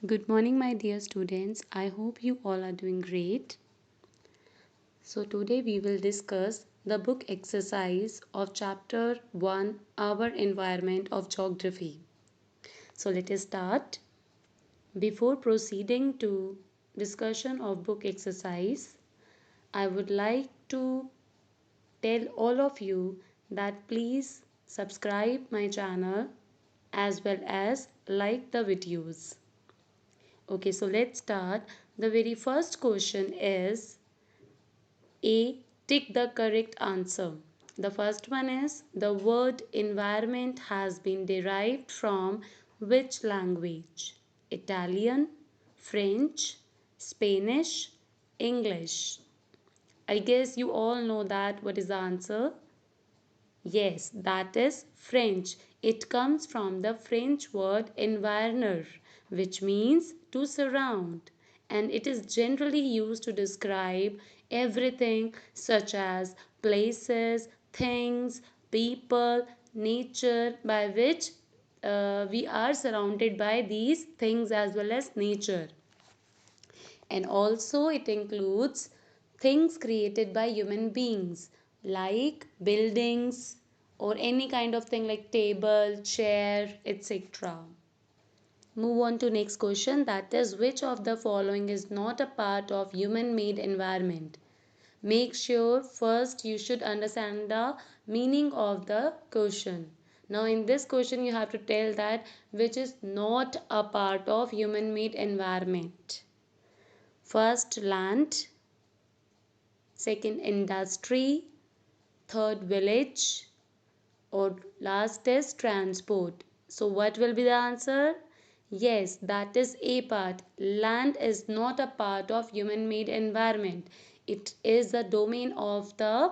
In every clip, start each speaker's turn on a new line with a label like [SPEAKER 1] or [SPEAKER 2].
[SPEAKER 1] Good morning, my dear students. I hope you all are doing great. So, today we will discuss the book exercise of chapter 1, Our Environment of Geography. So, let us start. Before proceeding to discussion of book exercise, I would like to tell all of you that please subscribe my channel as well as like the videos. Okay, so let's start. The very first question is A. Tick the correct answer. The first one is the word environment has been derived from which language? Italian, French, Spanish, English. I guess you all know that. What is the answer? Yes, that is French. It comes from the French word environner, which means to surround, and it is generally used to describe everything such as places, things, people, nature, by which we are surrounded by these things as well as nature. And also it includes things created by human beings like buildings or any kind of thing like table, chair, etc. Move on to next question, that is which of the following is not a part of human made environment? Make sure first you should understand the meaning of the question. Now in this question you have to tell that which is not a part of human made environment. First land, second industry, third village, or last is transport. So what will be the answer? Yes, that is A part. Land is not a part of human made environment. It is the domain of the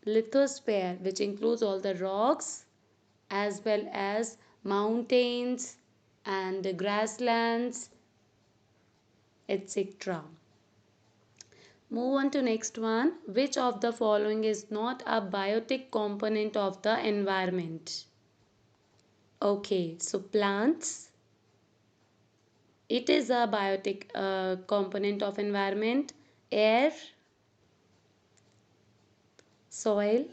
[SPEAKER 1] lithosphere, which includes all the rocks as well as mountains and grasslands, etc. Move on to next one. Which of the following is not a biotic component of the environment? Okay, so plants. It is a biotic component of environment. Air, soil,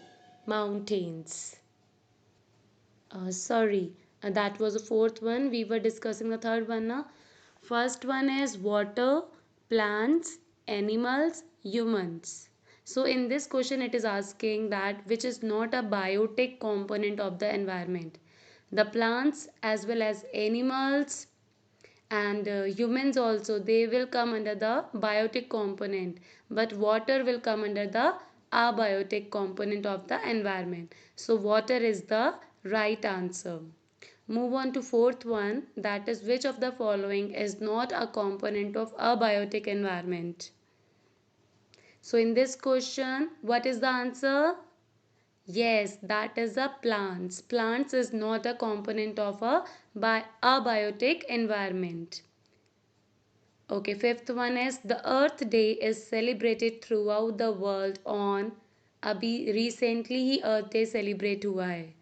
[SPEAKER 1] mountains. Sorry, that was the fourth one. We were discussing the third one now. First one is water, plants, animals, humans. So in this question it is asking that which is not a biotic component of the environment. The plants as well as animals and humans also, they will come under the biotic component, but water will come under the abiotic component of the environment. So water is the right answer. Move on to fourth one, that is which of the following is not a component of abiotic environment? So in this question what is the answer? Yes, that is the plants. Plants is not a component of a abiotic environment. Okay, fifth one is the Earth Day is celebrated throughout the world on अभी recently ही Earth Day celebrate हुआ है.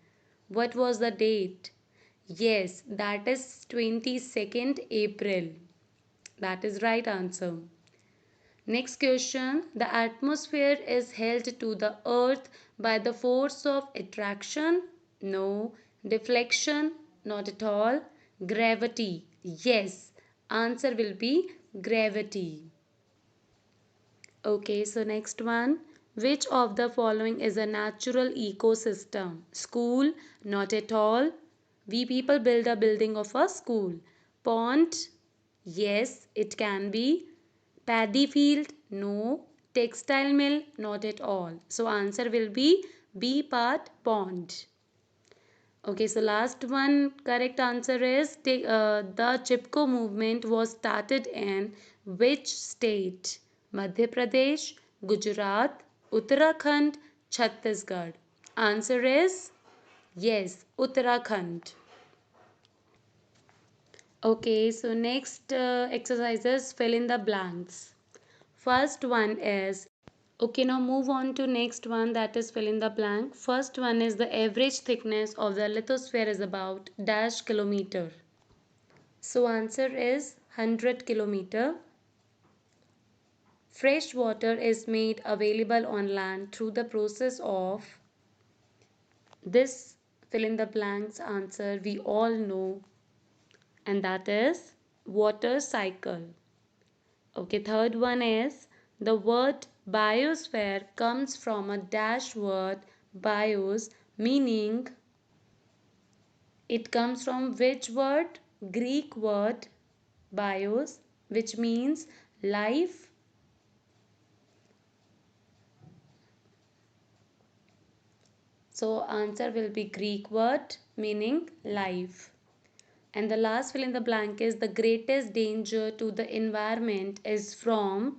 [SPEAKER 1] What was the date? Yes, that is 22nd April. That is right answer. Next question. The atmosphere is held to the earth by the force of attraction? No. Deflection? Not at all. Gravity? Yes. Answer will be gravity. Okay, so next one. Which of the following is a natural ecosystem? School? Not at all. We people build a building of a school. Pond? Yes, it can be. Paddy field? No. Textile mill? Not at all. So answer will be B part, pond. Okay, so last one correct answer is the Chipko movement was started in which state? Madhya Pradesh, Gujarat, Uttarakhand, Chhattisgarh. Answer is yes, Uttarakhand. Okay, so next exercises fill in the blanks. First one is okay, now move on to next one, that is fill in the blank. First one is the average thickness of the lithosphere is about dash kilometer. So answer is 100 kilometer. Fresh water is made available on land through the process of this fill in the blanks answer we all know, and that is water cycle. Okay, third one is the word biosphere comes from a dash word bios, meaning it comes from which word? Greek word bios, which means life. So answer will be Greek word meaning life. And the last fill in the blank is the greatest danger to the environment is from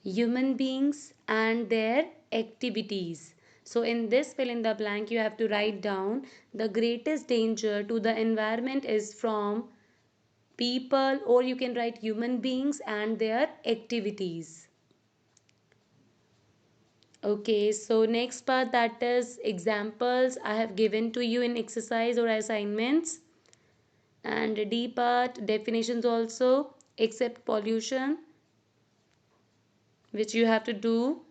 [SPEAKER 1] human beings and their activities. So in this fill in the blank you have to write down the greatest danger to the environment is from people, or you can write human beings and their activities. Okay, so next part, that is examples I have given to you in exercise or assignments, and D part definitions also, except pollution, which you have to do,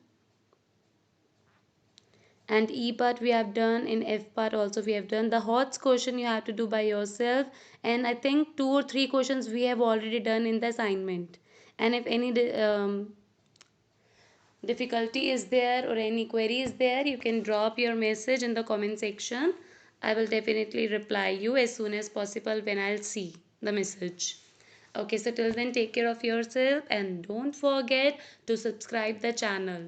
[SPEAKER 1] and E part we have done. In F part also we have done. The HOTS question you have to do by yourself, and I think 2 or 3 questions we have already done in the assignment. And if any difficulty is there or any query is there, you can drop your message in the comment section. I will definitely reply you as soon as possible when I'll see the message. Okay, so till then, take care of yourself and don't forget to subscribe the channel.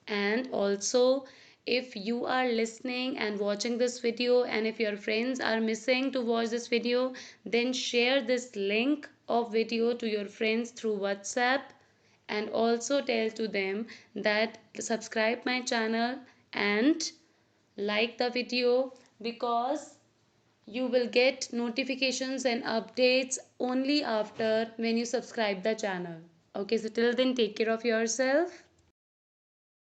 [SPEAKER 1] And also, if you are listening and watching this video, and if your friends are missing to watch this video, then share this link of video to your friends through WhatsApp, and also tell to them that subscribe my channel and like the video, because you will get notifications and updates only after when you subscribe the channel. Okay, so till then, take care of yourself.